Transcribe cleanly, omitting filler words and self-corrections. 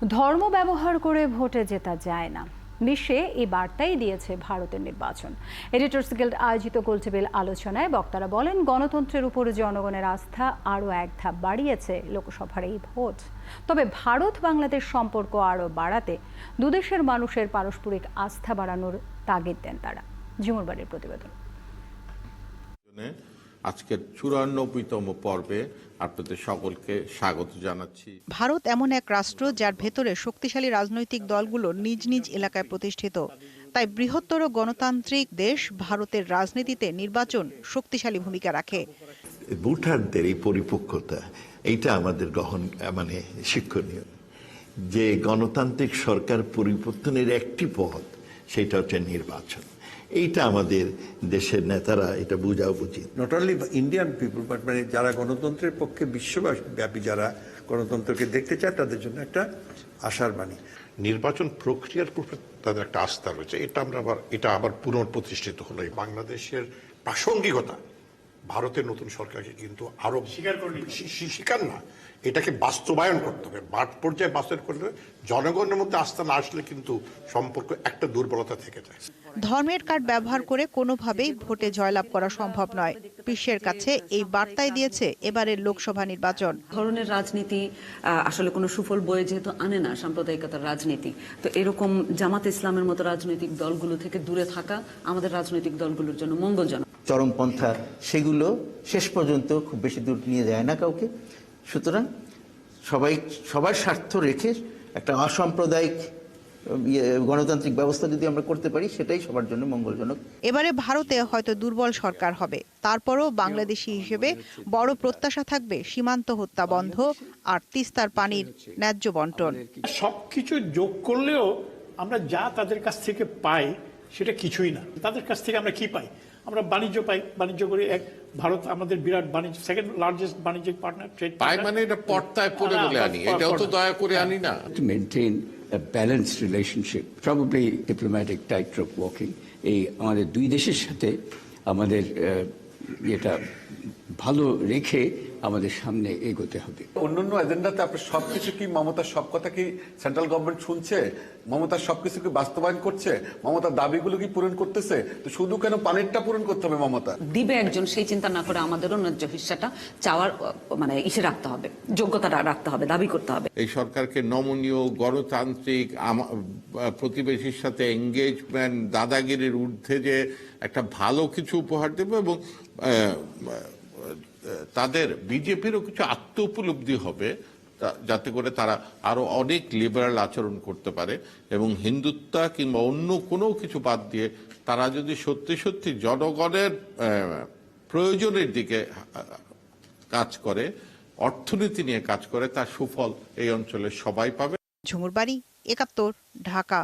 ধর্ম ব্যবহার করে ভোটে জেতা যায় না, বিশ্বে এই বার্তাই দিয়েছে ভারতের নির্বাচন। এডিটর্স গিল্ড আয়োজিত গোলটেবিল আলোচনায় বক্তারা বলেন, গণতন্ত্রের উপরে জনগণের আস্থা আরও এক ধাপ বাড়িয়েছে লোকসভার এই ভোট। তবে ভারত বাংলাদেশ সম্পর্ক আরও বাড়াতে দুদেশের মানুষের পারস্পরিক আস্থা বাড়ানোর তাগিদ দেন তারা। ঝুমুর বাড়ির প্রতিবেদন। আজকের 94তম পর্বে আপনাদের সকলকে স্বাগত জানাচ্ছি। ভারত এমন এক রাষ্ট্র যার ভেতরে শক্তিশালী রাজনৈতিক দলগুলো নিজ নিজ এলাকায় প্রতিষ্ঠিত। তাই বৃহত্তর গণতান্ত্রিক দেশ ভারতের রাজনীতিতে নির্বাচন শক্তিশালী ভূমিকা রাখে। ভোটারদের এই পরিপক্কতা, এইটা আমাদের শিক্ষণীয় যে গণতান্ত্রিক সরকার পরিবর্তনের একটি পথ, সেটা হচ্ছে নির্বাচন। এইটা আমাদের দেশের নেতারা এটা বোঝা উচিত। Not only Indian people but যারা গণতন্ত্রের পক্ষে বিশ্বব্যাপী যারা গণতন্ত্রকে দেখতে চায় তাদের জন্য একটা আশার বাণী। নির্বাচন প্রক্রিয়ার উপর তাদের একটা আস্থা রয়েছে, এটা আবার পুনঃপ্রতিষ্ঠিত হলো। বাংলাদেশের প্রাসঙ্গিকতা ভারতের নতুন সরকারকে কিন্তু আরো স্বীকার না, এটাকে বাস্তবায়ন করতে হবে, মাঠ পর্যায়ে বাস্তবায়ন করতে হবে। জনগণের মধ্যে আস্থা না আসলে কিন্তু সম্পর্ক একটা দুর্বলতা থেকে যায়। ধর্মের কার্ড ব্যবহার করে কোনোভাবেই ভোটে জয়লাভ করা সম্ভব নয়। বিশ্বের কাছে এই বার্তাই দিয়েছে এবারের লোকসভা নির্বাচন। ধরনের রাজনীতি আসলে কোনো সুফল বয়ে যেহেতু আনে না, সাম্প্রদায়িকতার রাজনীতি, তো এরকম জামাত ইসলামের মতো রাজনৈতিক দলগুলো থেকে দূরে থাকা আমাদের রাজনৈতিক দলগুলোর জন্য মঙ্গলজনক। চরমপন্থা সেগুলো শেষ পর্যন্ত খুব বেশি দূর নিয়ে যায় না কাউকে। সুতরাং সবার স্বার্থ রেখে একটা অসাম্প্রদায়িক গণতান্ত্রিক ব্যবস্থা যদি আমরা করতে পারি, সেটাই সবার জন্য মঙ্গলজনক। এবারে ভারতে হয়তো দুর্বল সরকার হবে, তারপরও বাংলাদেশি হিসেবে বড় প্রত্যাশা থাকবে সীমান্ত হত্যা বন্ধ আর তিস্তার পানির ন্যায্য বন্টন। সবকিছু যোগ করলেও আমরা যা তাদের কাছ থেকে পাই সেটা কিছুই না। তাদের কাছ থেকে আমরা কি পাই? আমরা বাণিজ্য পাই, বাণিজ্য করি। ভারত আমাদের বিরাট বাণিজ্য, সেকেন্ড লার্জেস্ট বাণিজ্যিক পার্টনার, ট্রেড পাই মানে এটা পর্দায় পড়ে বলে আনি, এটাও তো দয়া করে আনি না। To maintain a balanced relationship, probably diplomatic tightrope walking, এই আমাদের দুই দেশের সাথে আমাদের এটা ভালো রেখে আমাদের সামনে এগোতে হবে। অন্যান্য এজেন্ডাতে আপনার সবকিছু কি মমতার সব কথা কি সেন্ট্রাল গভর্নমেন্ট শুনছে? মমতার সবকিছু কি বাস্তবায়ন করছে? মমতার দাবিগুলো কি পূরণ করতেছে? তো শুধু কেন পানিরটা পূরণ করতে হবে মমতা? দিবে একজন, সেই চিন্তা না করে আমাদেরও ন্যায্য হিস্সাটা চাওয়ার ইসে রাখতে হবে, যোগ্যতাটা রাখতে হবে, দাবি করতে হবে। এই সরকারকে নমনীয়, গণতান্ত্রিক, প্রতিবেশীর সাথে এঙ্গেজমেন্ট, দাদাগিরির ঊর্ধ্বে যে একটা ভালো কিছু উপহার দেবে এবং তাদের বিজেপিরও কিছু আত্ম উপলব্ধি হবে, যাতে করে তারা আরো অনেক লিবারাল আচরণ করতে পারে এবং হিন্দুত্ব কিংবা অন্য কোনো কিছু বাদ দিয়ে তারা যদি সত্যি সত্যি জনগণের প্রয়োজনের দিকে কাজ করে, অর্থনীতি নিয়ে কাজ করে, তার সুফল এই অঞ্চলের সবাই পাবে। ঝুমুর বাড়ি, ৭১, ঢাকা।